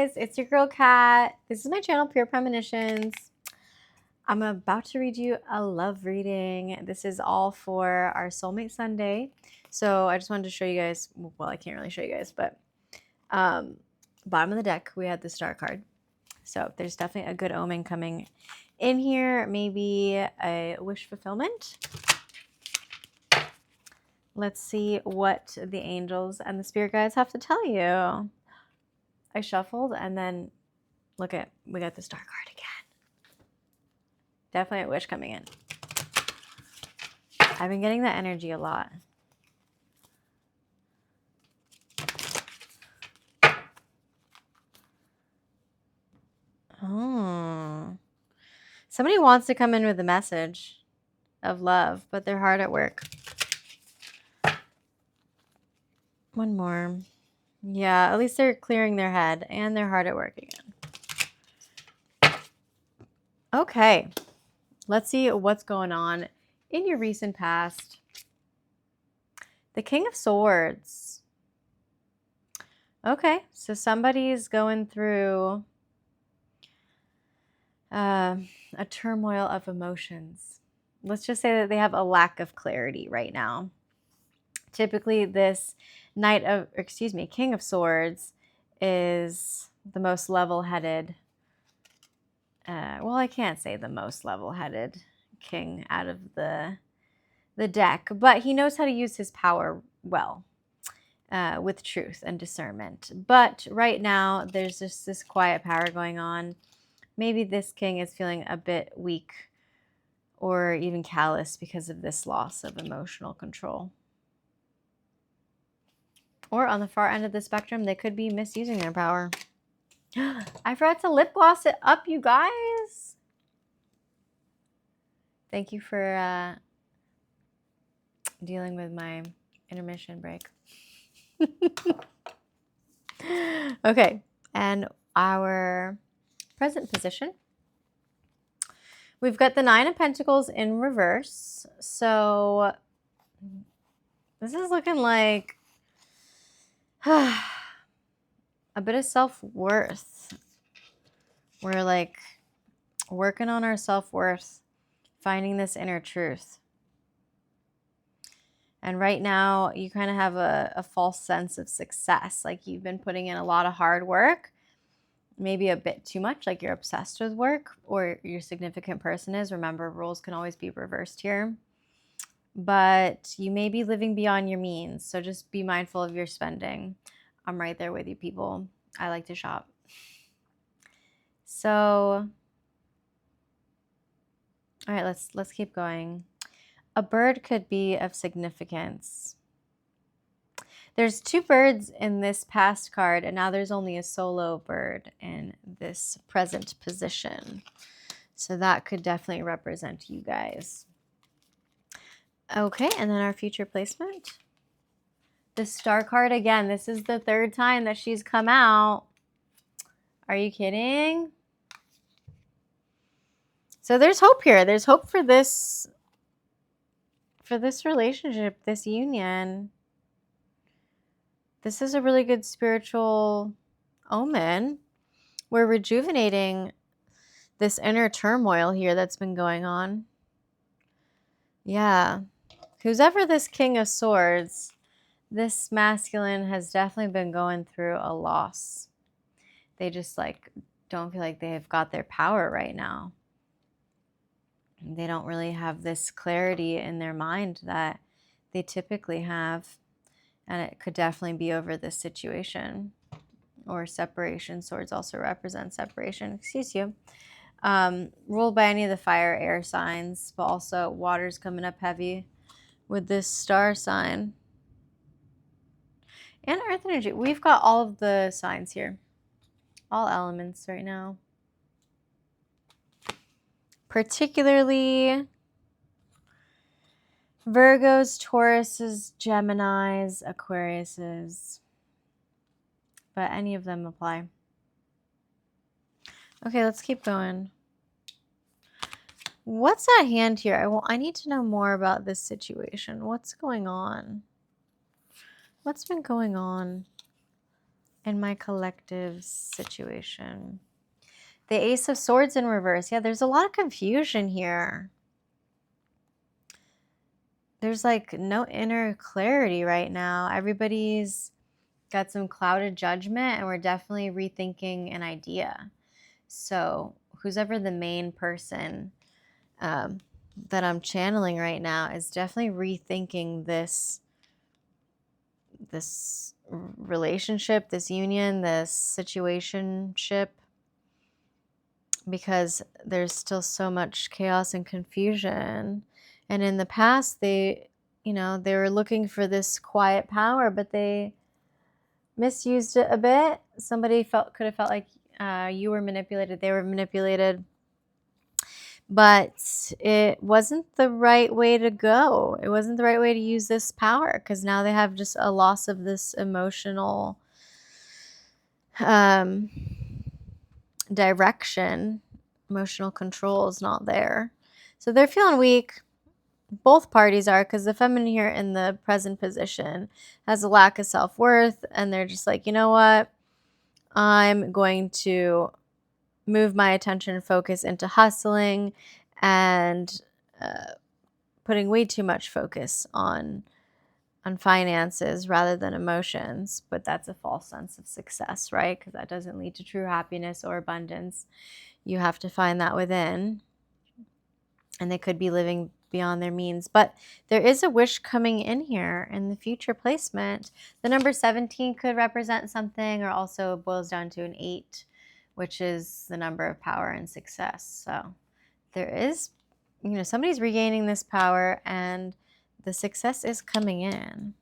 guys, it's your girl Kat. This is my channel, Pure Premonitions. I'm about to read you a love reading. This is all for our Soulmate Sunday. So I just wanted to show you guys, well, I can't really show you guys, but bottom of the deck, we had the star card. So there's definitely a good omen coming in here, maybe a wish fulfillment. Let's see what the angels and the spirit guides have to tell you. I shuffled and then look at, we got the star card again. Definitely a wish coming in. I've been getting that energy a lot. Oh. Somebody wants to come in with a message of love, but they're hard at work. One more. Yeah, at least they're clearing their head and they're hard at work again. Okay. Let's see what's going on in your recent past. The King of Swords. Okay, so somebody's going through a turmoil of emotions. Let's just say that they have a lack of clarity right now. Typically, this King of Swords is the most level-headed. Well, I can't say the most level-headed king out of the deck, but he knows how to use his power well, with truth and discernment. But right now, there's just this quiet power going on. Maybe this king is feeling a bit weak or even callous because of this loss of emotional control. Or on the far end of the spectrum, they could be misusing their power. I forgot to lip gloss it up, you guys. Thank you for dealing with my intermission break. Okay, and our present position. We've got the Nine of Pentacles in reverse. So this is looking like a bit of self-worth. We're like working on our self-worth, finding this inner truth. And right now, you kind of have a false sense of success. Like you've been putting in a lot of hard work, maybe a bit too much, like you're obsessed with work, or your significant person is. Remember, roles can always be reversed here. But you may be living beyond your means, so just be mindful of your spending. I'm right there with you, people. I like to shop. So, all right, let's keep going. A bird could be of significance. There's two birds in this past card, and now there's only a solo bird in this present position. So that could definitely represent you guys. Okay, and then our future placement. The star card again. This is the third time that she's come out. Are you kidding? So there's hope here. There's hope for this relationship, this union. This is a really good spiritual omen. We're rejuvenating this inner turmoil here that's been going on. Yeah. Who's ever this King of Swords, this masculine has definitely been going through a loss. They just like don't feel like they've got their power right now. They don't really have this clarity in their mind that they typically have. And it could definitely be over this situation or separation. Swords also represent separation. Excuse you. Ruled by any of the fire, air signs, but also water's coming up heavy with this star sign. And earth energy. We've got all of the signs here. All elements right now. Particularly Virgos, Tauruses, Geminis, Aquariuses. But any of them apply. Okay, let's keep going. What's at hand here? I need to know more about this situation. What's going on? What's been going on in my collective situation. The Ace of Swords in reverse. Yeah, there's a lot of confusion here. There's like no inner clarity right now. Everybody's got some clouded judgment, and we're definitely rethinking an idea. So who's ever the main person that I'm channeling right now is definitely rethinking this relationship, this union, this situationship, because there's still so much chaos and confusion. And in the past, they were looking for this quiet power, but they misused it a bit. Somebody could have felt like you were manipulated, they were manipulated, but it wasn't the right way to go. It wasn't the right way to use this power, because now they have just a loss of this emotional direction. Emotional control is not there. So they're feeling weak. Both parties are, because the feminine here in the present position has a lack of self-worth, and they're just like, you know what? I'm going to move my attention and focus into hustling and putting way too much focus on finances rather than emotions. But that's a false sense of success, right? Because that doesn't lead to true happiness or abundance. You have to find that within. And they could be living beyond their means. But there is a wish coming in here in the future placement. The number 17 could represent something, or also boils down to an 8, which is the number of power and success. So there is, somebody's regaining this power, and the success is coming in.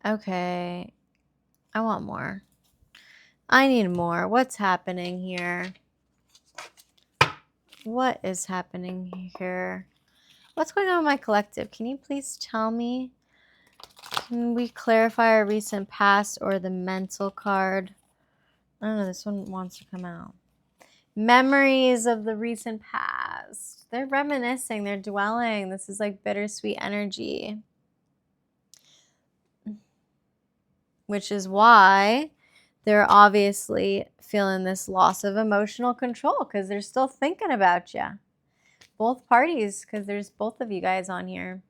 Okay. I want more. I need more. What's happening here? What is happening here? What's going on with my collective? Can you please tell me? Can we clarify our recent past or the mental card? I don't know. This one wants to come out. Memories of the recent past. They're reminiscing. They're dwelling. This is like bittersweet energy. Which is why they're obviously feeling this loss of emotional control, because they're still thinking about you. Both parties, because there's both of you guys on here.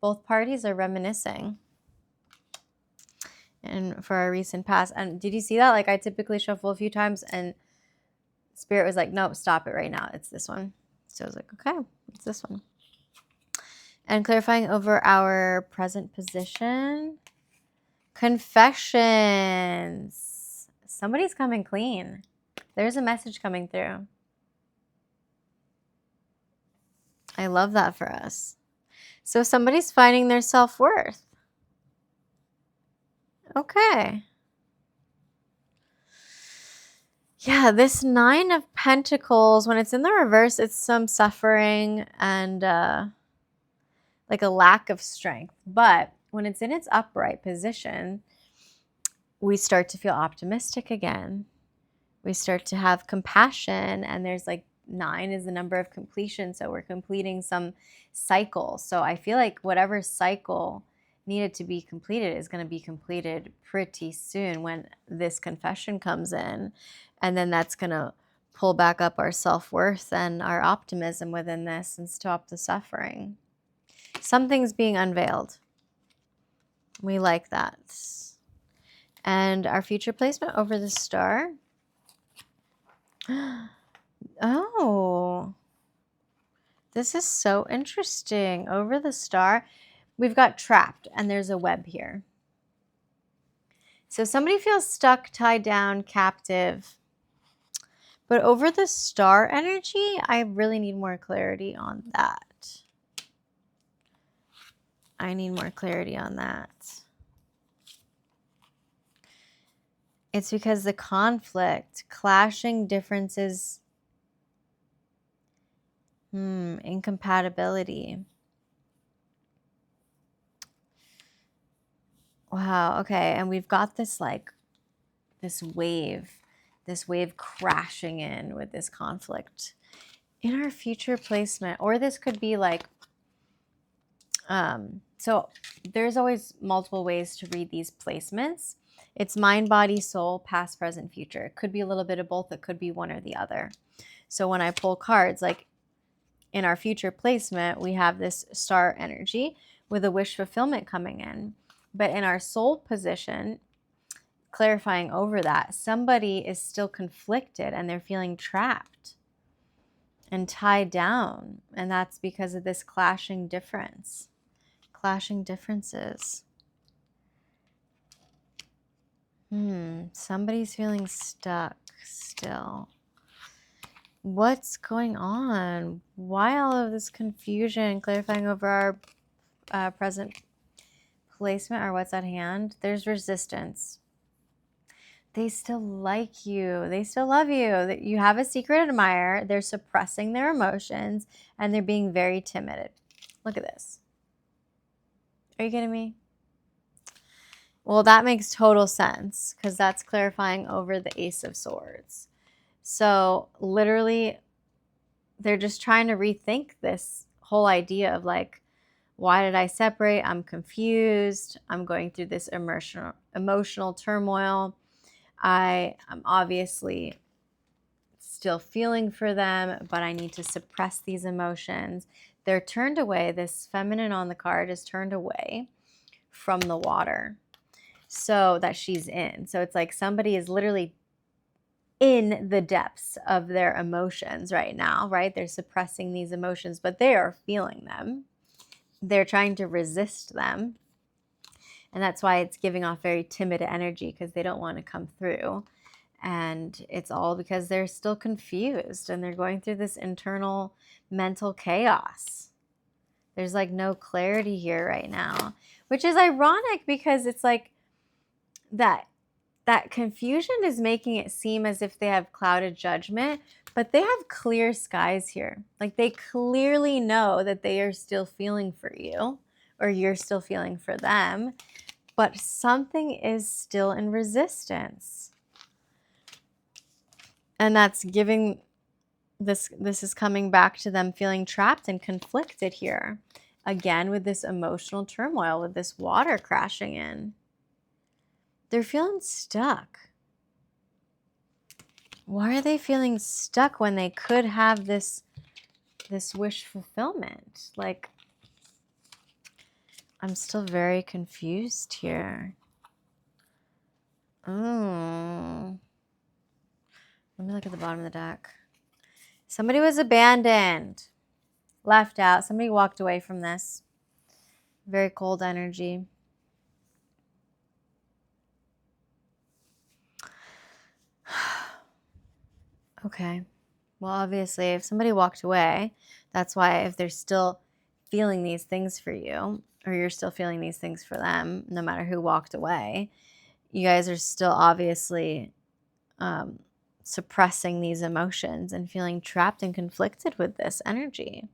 Both parties are reminiscing. And for our recent past. And did you see that? Like, I typically shuffle a few times, and Spirit was like, nope, stop it right now. It's this one. So I was like, okay, it's this one. And clarifying over our present position. Confessions. Somebody's coming clean. There's a message coming through. I love that for us. So somebody's finding their self-worth. Okay. Yeah, this 9 of Pentacles, when it's in the reverse, it's some suffering and like a lack of strength. But when it's in its upright position, we start to feel optimistic again. We start to have compassion, and there's like 9 is the number of completion. So we're completing some cycle. So I feel like whatever cycle needed to be completed is going to be completed pretty soon when this confession comes in. And then that's going to pull back up our self-worth and our optimism within this and stop the suffering. Something's being unveiled. We like that. And our future placement over the star. Oh, this is so interesting. Over the star, we've got trapped, and there's a web here. So somebody feels stuck, tied down, captive. But over the star energy, I really need more clarity on that. I need more clarity on that. It's because the conflict, clashing differences, incompatibility. Wow, okay. And we've got this like, this wave crashing in with this conflict in our future placement. Or this could be like, so there's always multiple ways to read these placements. It's mind, body, soul, past, present, future. It could be a little bit of both. It could be one or the other. So when I pull cards, like in our future placement, we have this star energy with a wish fulfillment coming in. But in our soul position, clarifying over that, somebody is still conflicted and they're feeling trapped and tied down. And that's because of this clashing differences. Somebody's feeling stuck still. What's going on? Why all of this confusion? Clarifying over our present placement or what's at hand. There's resistance. They still like you. They still love you. You have a secret admirer. They're suppressing their emotions and they're being very timid. Look at this. Are you kidding me? Well, that makes total sense because that's clarifying over the Ace of Swords. So literally, they're just trying to rethink this whole idea of like, why did I separate? I'm confused. I'm going through this emotional turmoil. I am obviously still feeling for them, but I need to suppress these emotions. They're turned away. This feminine on the card is turned away from the water so that she's in. So it's like somebody is literally in the depths of their emotions right now, right? They're suppressing these emotions, but they are feeling them. They're trying to resist them. And that's why it's giving off very timid energy because they don't want to come through. And it's all because they're still confused and they're going through this internal mental chaos. There's like no clarity here right now, which is ironic because it's like that confusion is making it seem as if they have clouded judgment, but they have clear skies here. Like they clearly know that they are still feeling for you or you're still feeling for them, but something is still in resistance. And that's giving this is coming back to them feeling trapped and conflicted here. Again, with this emotional turmoil, with this water crashing in. They're feeling stuck. Why are they feeling stuck when they could have this wish fulfillment? Like, I'm still very confused here. Oh. Let me look at the bottom of the deck. Somebody was abandoned, left out. Somebody walked away from this. Very cold energy. Okay. Well, obviously, if somebody walked away, that's why if they're still feeling these things for you, or you're still feeling these things for them, no matter who walked away, you guys are still obviously suppressing these emotions and feeling trapped and conflicted with this energy.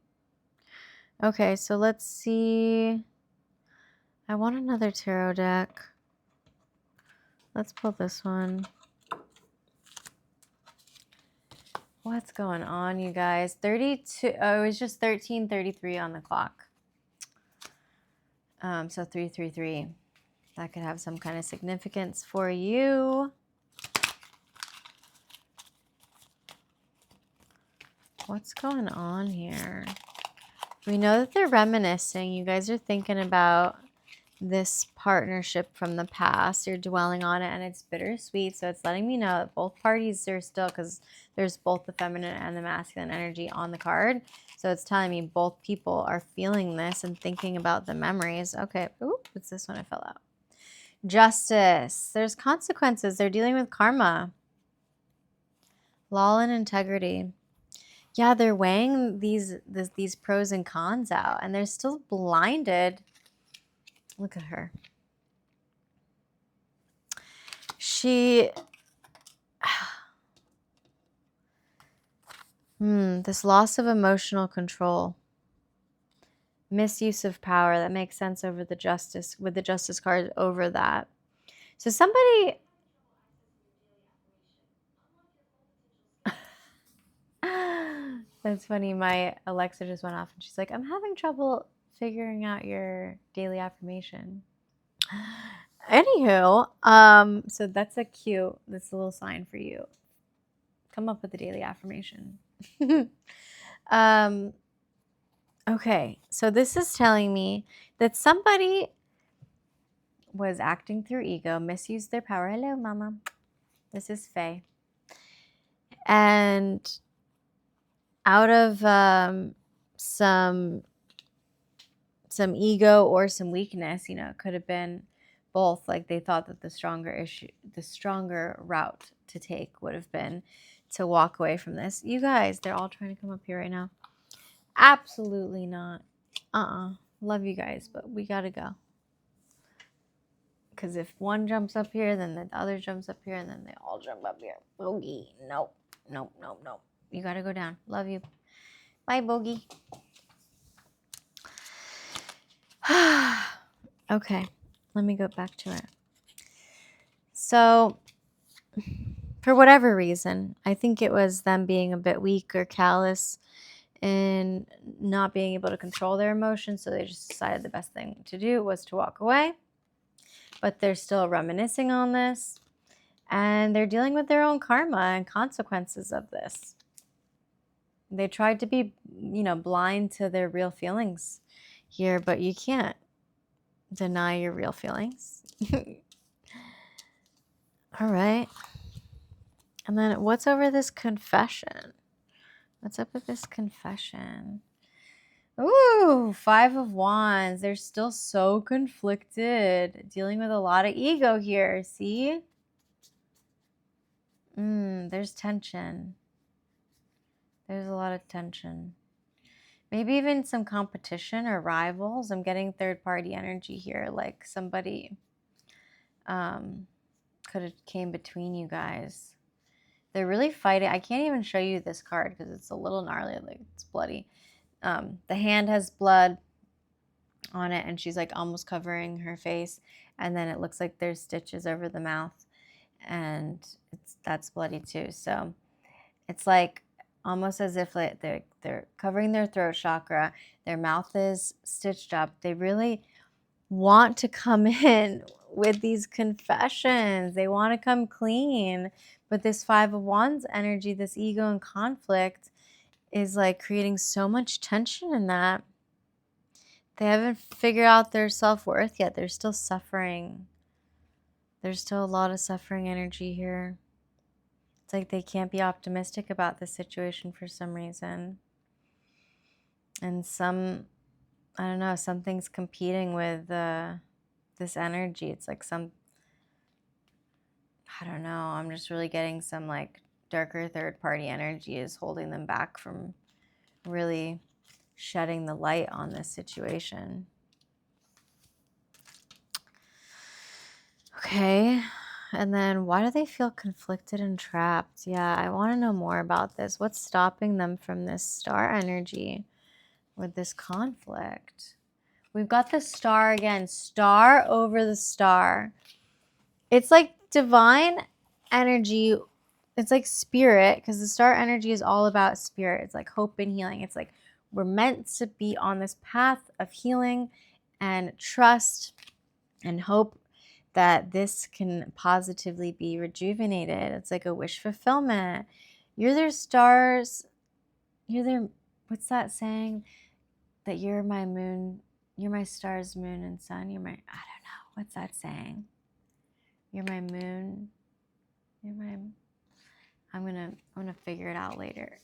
Okay, so let's see. I want another tarot deck. Let's pull this one. What's going on, you guys? 32. Oh, it was just 13:33 on the clock. So 333. That could have some kind of significance for you. What's going on here? We know that they're reminiscing. You guys are thinking about this partnership from the past. You're dwelling on it and it's bittersweet. So it's letting me know that both parties are still, because there's both the feminine and the masculine energy on the card. So it's telling me both people are feeling this and thinking about the memories. Okay. Ooh, what's this one? I fell out. Justice. There's consequences. They're dealing with karma. Law and integrity. Yeah, they're weighing these pros and cons out, and they're still blinded. Look at her. This loss of emotional control. Misuse of power. That makes sense over the justice, with the justice card over that. So somebody... That's funny. My Alexa just went off and she's like, I'm having trouble figuring out your daily affirmation. Anywho, so that's a little sign for you. Come up with a daily affirmation. um, okay, so this is telling me that somebody was acting through ego, misused their power. Hello, mama. This is Faye. And out of some ego or some weakness, it could have been both. Like they thought that the stronger route to take would have been to walk away from this. You guys, they're all trying to come up here right now. Absolutely not. Love you guys, but we gotta go. Because if one jumps up here, then the other jumps up here, and then they all jump up here. Bogey, nope. You gotta go down. Love you. Bye, Bogey. Okay, let me go back to it. So, for whatever reason, I think it was them being a bit weak or callous and not being able to control their emotions. So they just decided the best thing to do was to walk away. But they're still reminiscing on this. And they're dealing with their own karma and consequences of this. They tried to be, blind to their real feelings here, but you can't deny your real feelings. All right. And then what's over this confession? What's up with this confession? Ooh, 5 of Wands. They're still so conflicted, dealing with a lot of ego here. See? There's tension. There's a lot of tension. Maybe even some competition or rivals. I'm getting third-party energy here, like somebody could have came between you guys. They're really fighting. I can't even show you this card because it's a little gnarly, like it's bloody. The hand has blood on it, and she's like almost covering her face, and then it looks like there's stitches over the mouth, and that's bloody too. So it's like almost as if like they're covering their throat chakra, their mouth is stitched up. They really want to come in with these confessions. They want to come clean, but this 5 of Wands energy, this ego and conflict is like creating so much tension in that. They haven't figured out their self-worth yet. They're still suffering. There's still a lot of suffering energy here. It's like they can't be optimistic about the situation for some reason. And I don't know, something's competing with this energy. It's like I don't know, I'm just really getting some like darker third-party energy is holding them back from really shedding the light on this situation. Okay, and then why do they feel conflicted and trapped? Yeah, I want to know more about this. What's stopping them from this star energy with this conflict? We've got the star again, star over the star. It's like divine energy. It's like spirit, because the star energy is all about spirit. It's like hope and healing. It's like we're meant to be on this path of healing and trust and hope that this can positively be rejuvenated. It's like a wish fulfillment. You're their stars. You're their, what's that saying? That you're my moon, you're my stars, moon, and sun. You're my, I don't know. What's that saying? You're my moon. You're my, I'm gonna figure it out later.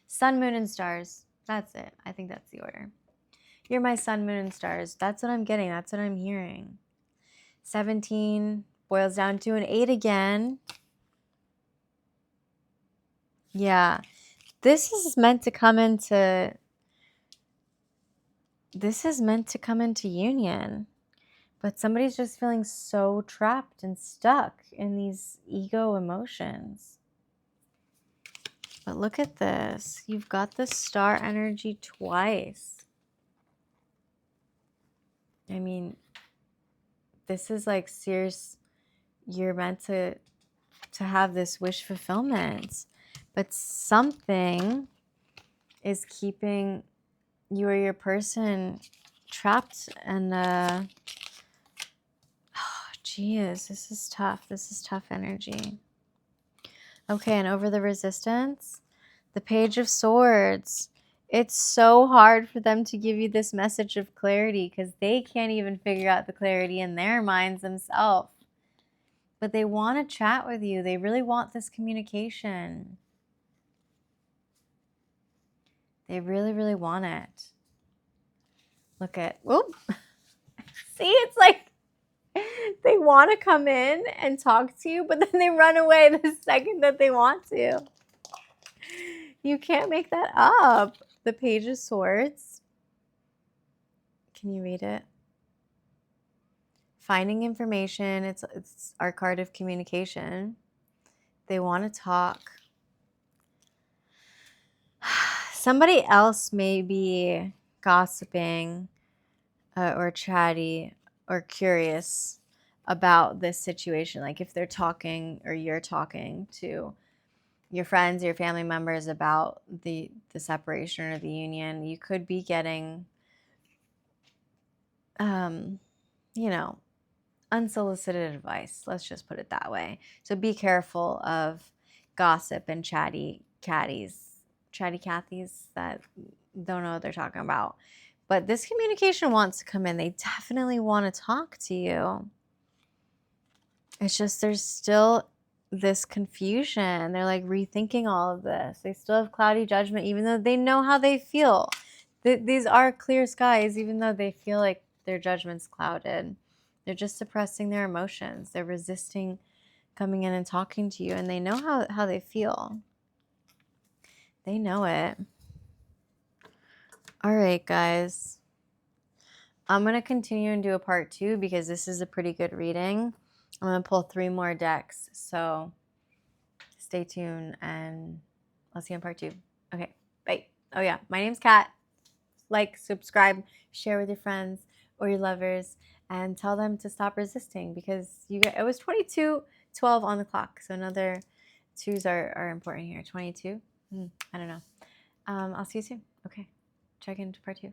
Sun, moon, and stars. That's it. I think that's the order. You're my sun, moon, and stars. That's what I'm getting. That's what I'm hearing. 17 boils down to an 8 again. Yeah. This is meant to come into union. But somebody's just feeling so trapped and stuck in these ego emotions. But look at this. You've got the star energy twice. I mean, this is like serious. You're meant to have this wish fulfillment. But something is keeping you or your person trapped, and Geez, this is tough. This is tough energy. Okay, and over the resistance, the Page of Swords. It's so hard for them to give you this message of clarity because they can't even figure out the clarity in their minds themselves. But they want to chat with you. They really want this communication. They really, really want it. Look at, whoop. See, it's like they want to come in and talk to you, but then they run away the second that they want to. You can't make that up. The Page of Swords. Can you read it? Finding information. It's our card of communication. They want to talk. Somebody else may be gossiping or chatty or curious about this situation. Like if they're talking or you're talking to your friends, your family members about the separation or the union, you could be getting, you know, unsolicited advice. Let's just put it that way. So be careful of gossip and chatty Cathys that don't know what they're talking about. But this communication wants to come in. They definitely want to talk to you. It's just there's still this confusion. They're like rethinking all of this. They still have cloudy judgment, even though they know how they feel. These are clear skies, even though they feel like their judgment's clouded. They're just suppressing their emotions. They're resisting coming in and talking to you, and they know how they feel. They know it. All right, guys. I'm going to continue and do a part 2 because this is a pretty good reading. I'm going to pull 3 more decks, so stay tuned, and I'll see you in part 2. Okay, bye. Oh, yeah, my name's Kat. Like, subscribe, share with your friends or your lovers, and tell them to stop resisting because it was 22:12 on the clock, so another 2s are important here. 22? I don't know. I'll see you soon. Okay, check into part 2.